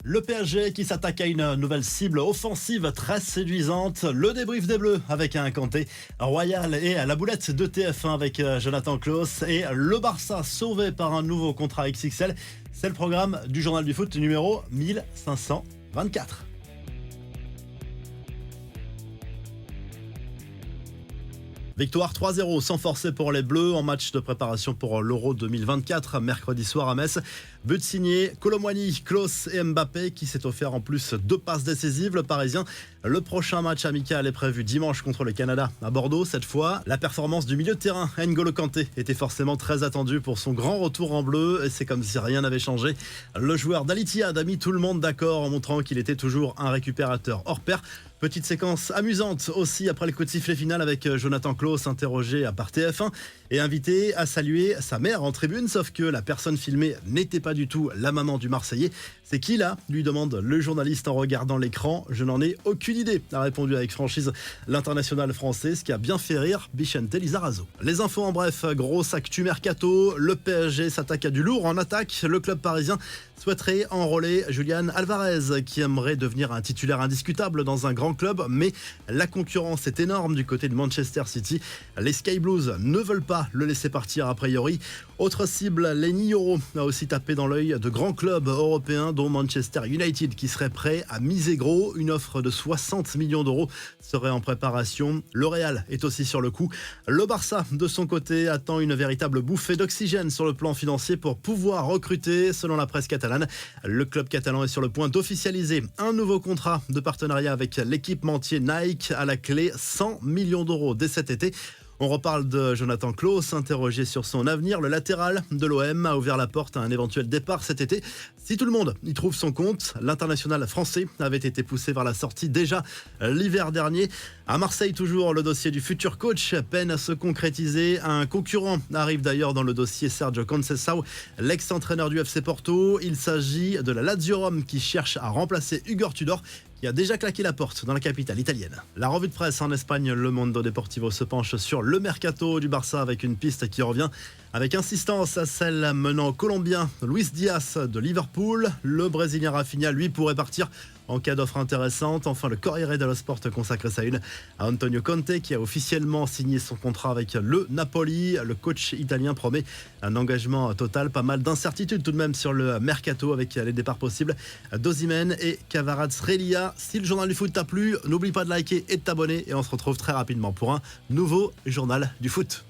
Le PSG qui s'attaque à une nouvelle cible offensive très séduisante. Le débrief des Bleus avec un Kanté royal et la boulette de TF1 avec Jonathan Klaus. Et le Barça sauvé par un nouveau contrat XXL. C'est le programme du Journal du Foot numéro 1524. Victoire 3-0 sans forcer pour les Bleus en match de préparation pour l'Euro 2024, mercredi soir à Metz. But signé Kolo Muani, Klose et Mbappé qui s'est offert en plus 2 passes décisives. Le Parisien, le prochain match amical est prévu dimanche contre le Canada à Bordeaux. Cette fois, la performance du milieu de terrain, N'Golo Kanté, était forcément très attendue pour son grand retour en bleu et c'est comme si rien n'avait changé. Le joueur d'Al Ittihad a mis tout le monde d'accord en montrant qu'il était toujours un récupérateur hors pair. Petite séquence amusante aussi après le coup de sifflet final avec Jonathan Klaus interrogé par TF1 et invité à saluer sa mère en tribune, sauf que la personne filmée n'était pas du tout la maman du Marseillais. C'est qui là ? Lui demande le journaliste en regardant l'écran. Je n'en ai aucune idée, a répondu avec franchise l'international français, ce qui a bien fait rire Vicente Lizarazo. Les infos en bref, grosse actu mercato, le PSG s'attaque à du lourd en attaque. Le club parisien souhaiterait enrôler Julián Álvarez qui aimerait devenir un titulaire indiscutable dans un grand club, mais la concurrence est énorme du côté de Manchester City. Les Sky Blues ne veulent pas le laisser partir a priori. Autre cible, Lenny Yoro a aussi tapé dans l'œil de grands clubs européens dont Manchester United qui serait prêt à miser gros. Une offre de 60 millions d'euros serait en préparation. Le Real est aussi sur le coup. Le Barça, de son côté, attend une véritable bouffée d'oxygène sur le plan financier pour pouvoir recruter, selon la presse catalane. Le club catalan est sur le point d'officialiser un nouveau contrat de partenariat avec l'équipementier Nike à la clé 100 millions d'euros dès cet été. On reparle de Jonathan Klaus, interrogé sur son avenir. Le latéral de l'OM a ouvert la porte à un éventuel départ cet été. Si tout le monde y trouve son compte, l'international français avait été poussé vers la sortie déjà l'hiver dernier. À Marseille, toujours, le dossier du futur coach peine à se concrétiser. Un concurrent arrive d'ailleurs dans le dossier Sergio Conceição, l'ex-entraîneur du FC Porto. Il s'agit de la Lazio Rome qui cherche à remplacer Igor Tudor, qui a déjà claqué la porte dans la capitale italienne. La revue de presse en Espagne, Le Mundo Deportivo se penche sur le mercato du Barça avec une piste qui revient avec insistance à celle menant Colombien Luis Diaz de Liverpool. Le Brésilien Rafinha, lui, pourrait partir en cas d'offre intéressante. Enfin, le Corriere dello Sport consacre sa une à Antonio Conte qui a officiellement signé son contrat avec le Napoli. Le coach italien promet un engagement total. Pas mal d'incertitudes tout de même sur le mercato avec les départs possibles d'Osimhen et Kvaratskhelia. Si le journal du foot t'a plu, n'oublie pas de liker et de t'abonner et on se retrouve très rapidement pour un nouveau journal du foot.